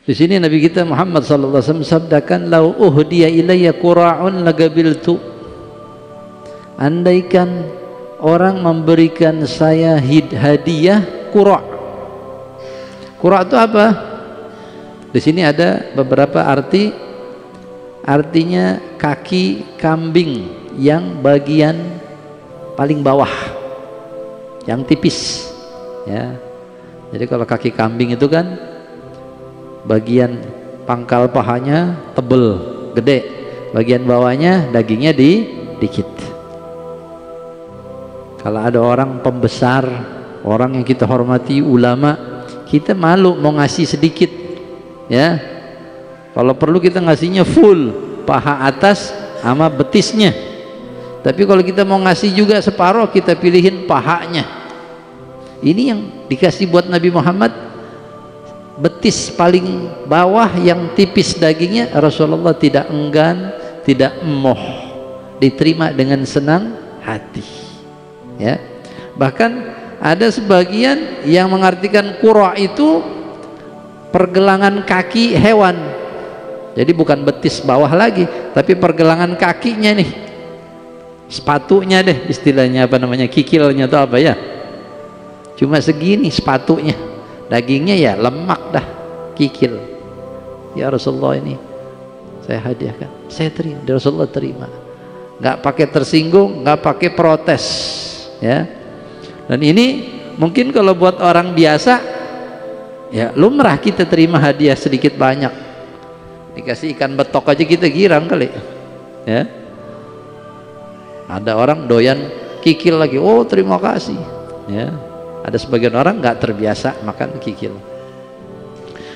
Di sini Nabi kita Muhammad sallallahu alaihi wasallam sabdakan, "Lau uhdiya ilayya qura'un lagabiltu." Andaikan orang memberikan saya hadiah qura'. Qura' itu apa? Di sini ada beberapa arti. Artinya kaki kambing yang bagian paling bawah, yang tipis, ya. Jadi kalau kaki kambing itu kan bagian pangkal pahanya tebel, gede, bagian bawahnya dagingnya dikit. Kalau ada orang pembesar, orang yang kita hormati, ulama, kita malu mau ngasih sedikit, ya. Kalau perlu kita ngasihnya full, paha atas sama betisnya. Tapi kalau kita mau ngasih juga separuh, kita pilihin pahanya. Ini yang dikasih buat Nabi Muhammad, betis paling bawah yang tipis dagingnya. Rasulullah tidak enggan, tidak emoh, diterima dengan senang hati, ya. Bahkan ada sebagian yang mengartikan qura' itu pergelangan kaki hewan. Jadi bukan betis bawah lagi, tapi pergelangan kakinya nih, sepatunya deh istilahnya, apa namanya, kikilnya atau apa ya, cuma segini sepatunya, dagingnya ya lemak dah, kikil. Ya Rasulullah, ini saya hadiahkan, saya terima. Rasulullah terima, nggak pakai tersinggung, nggak pakai protes, ya. Dan ini mungkin kalau buat orang biasa ya lumrah kita terima hadiah sedikit banyak. Dikasih ikan betok aja kita girang kali, ya. Ada orang doyan kikil lagi, oh terima kasih, ya. Ada sebagian orang nggak terbiasa makan kikil.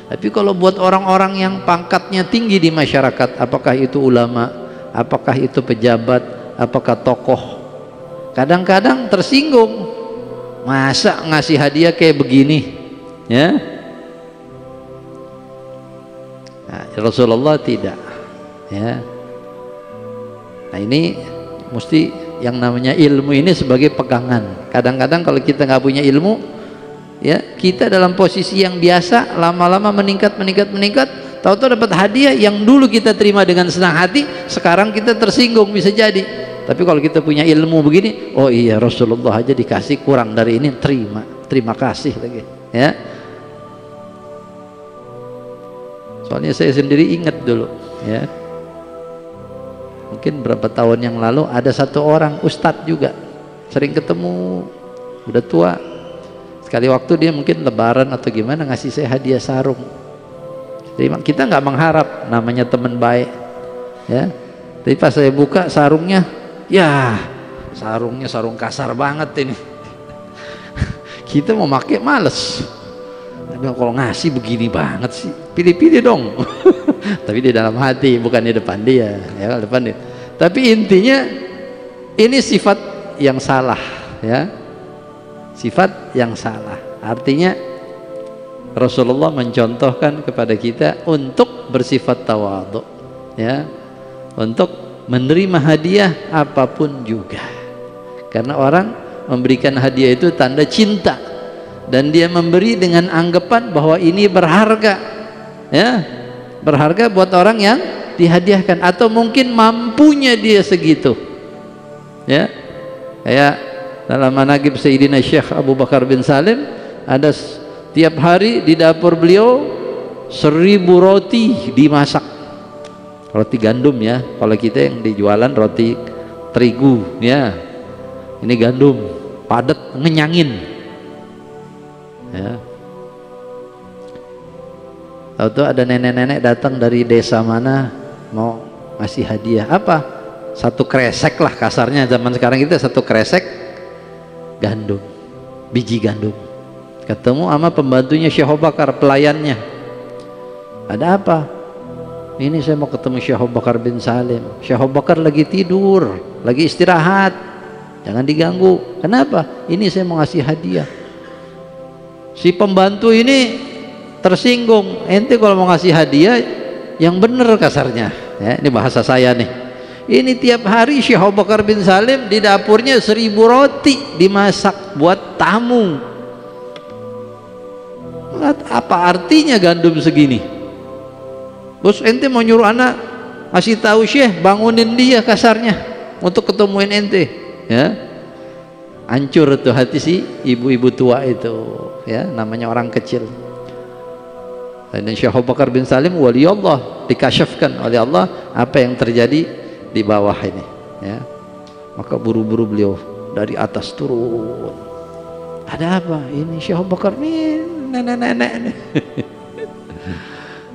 Tapi kalau buat orang-orang yang pangkatnya tinggi di masyarakat, apakah itu ulama, apakah itu pejabat, apakah tokoh, kadang-kadang tersinggung, masa ngasih hadiah kayak begini, ya. Nah, Rasulullah tidak, ya. Nah, ini mesti yang namanya ilmu ini sebagai pegangan. Kadang-kadang kalau kita nggak punya ilmu, ya, kita dalam posisi yang biasa lama-lama meningkat, tahu-tahu dapat hadiah yang dulu kita terima dengan senang hati, sekarang kita tersinggung, bisa jadi. Tapi kalau kita punya ilmu begini, oh iya Rasulullah aja dikasih kurang dari ini, terima kasih lagi, ya. Soalnya saya sendiri ingat dulu, ya, mungkin berapa tahun yang lalu ada satu orang ustadz juga, sering ketemu, udah tua. Sekali waktu dia mungkin lebaran atau gimana ngasih saya hadiah sarung. Jadi kita nggak mengharap, namanya teman baik, ya. Tapi pas saya buka sarungnya, ya sarungnya sarung kasar banget ini. Kita mau pakai males. Tapi kalau ngasih begini banget sih, pilih-pilih dong. Tapi di dalam hati, bukan di depan dia, ya, depan dia. Tapi intinya ini sifat yang salah, ya, sifat yang salah. Artinya Rasulullah mencontohkan kepada kita untuk bersifat tawadhu, ya, untuk menerima hadiah apapun juga. Karena orang memberikan hadiah itu tanda cinta, dan dia memberi dengan anggapan bahwa ini berharga, ya, berharga buat orang yang dihadiahkan, atau mungkin mampunya dia segitu, ya. Kayak dalam manaqib Sayyidina Syekh Abu Bakar bin Salim, ada tiap hari di dapur beliau 1000 roti dimasak, roti gandum, ya. Kalau kita yang dijualan roti terigu, ya, ini gandum padat, ngenyangin, ya. Tahu-tahu ada nenek-nenek datang dari desa mana mau ngasih hadiah apa, satu kresek lah kasarnya zaman sekarang kita, satu kresek gandum, biji gandum. Ketemu sama pembantunya Syekh Abu Bakar, pelayannya, ada apa? Ini saya mau ketemu Syekh Abu Bakar bin Salim. Syekh Abu Bakar lagi tidur, lagi istirahat, jangan diganggu. Kenapa? Ini saya mau ngasih hadiah. Si pembantu ini tersinggung, ente kalau mau ngasih hadiah yang bener kasarnya, ya, ini bahasa saya nih. Ini tiap hari Syekh Abu Bakar bin Salim di dapurnya 1000 roti dimasak buat tamu. Apa artinya gandum segini? Bos ente mau nyuruh anak kasih tahu Syekh, bangunin dia kasarnya untuk ketemuin ente, ya. Hancur tuh hati si ibu-ibu tua itu, ya, namanya orang kecil. Dan Syekh Abu Bakar bin Salim wali Allah, dikasyafkan oleh Allah apa yang terjadi di bawah ini, ya. Maka buru-buru beliau dari atas turun. Ada apa? Ini Syekh Abu Bakar nih, nenek-nenek.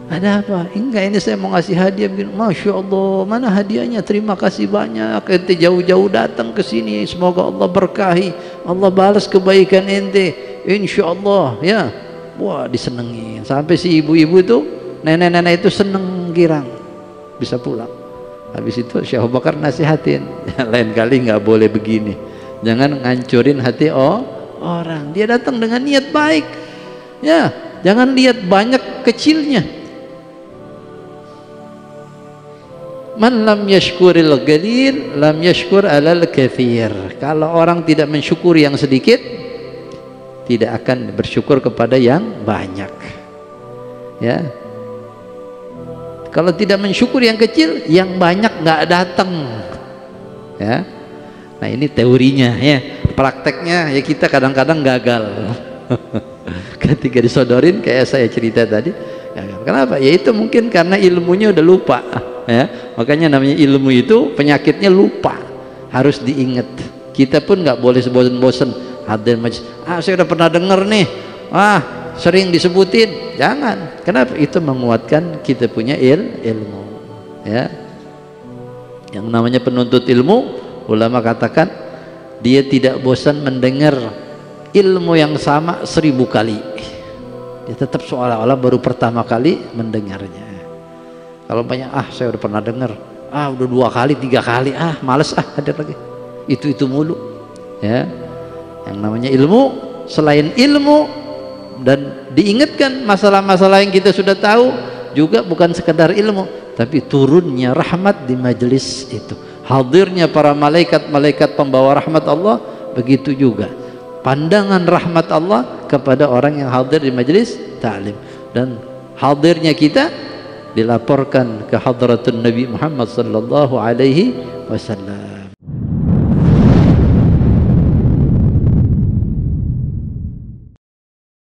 Ada apa? Enggak, ini saya mau ngasih hadiah. Masya Allah, mana hadiahnya? Terima kasih banyak. Ente jauh-jauh datang ke sini. Semoga Allah berkahi, Allah balas kebaikan ente. Insya Allah, ya. Wah, disenengin. Sampai si ibu-ibu itu, nenek-nenek itu seneng girang, bisa pulang. Habis itu Syekh Abu Bakar nasihatin, lain kali nggak boleh begini. Jangan ngancurin hati orang. Dia datang dengan niat baik, ya. Jangan lihat banyak kecilnya. Man lam yashkuril qalil lam yashkur alal katsir. Kalau orang tidak mensyukuri yang sedikit, tidak akan bersyukur kepada yang banyak, ya. Kalau tidak mensyukur yang kecil, yang banyak nggak datang, ya. Nah ini teorinya, ya. Prakteknya ya kita kadang-kadang gagal. Ketika disodorin kayak saya cerita tadi, gagal. Kenapa? Ya itu mungkin karena ilmunya udah lupa, ya. Makanya namanya ilmu itu penyakitnya lupa, harus diingat. Kita pun nggak boleh sebosan-bosan hadir majlis. Saya udah pernah dengar nih, sering disebutin. Jangan. Kenapa? Itu menguatkan kita punya ilmu, ya. Yang namanya penuntut ilmu, ulama katakan dia tidak bosan mendengar ilmu yang sama 1000 kali. Dia tetap seolah-olah baru pertama kali mendengarnya. Kalau banyak, saya udah pernah dengar, udah 2 kali 3 kali, males, ada lagi, itu mulu, ya. Yang namanya ilmu, selain ilmu dan diingatkan masalah-masalah yang kita sudah tahu, juga bukan sekedar ilmu, tapi turunnya rahmat di majelis itu, hadirnya para malaikat-malaikat pembawa rahmat Allah, begitu juga pandangan rahmat Allah kepada orang yang hadir di majelis ta'lim. Dan hadirnya kita dilaporkan ke hadratun Nabi Muhammad sallallahu alaihi wasallam.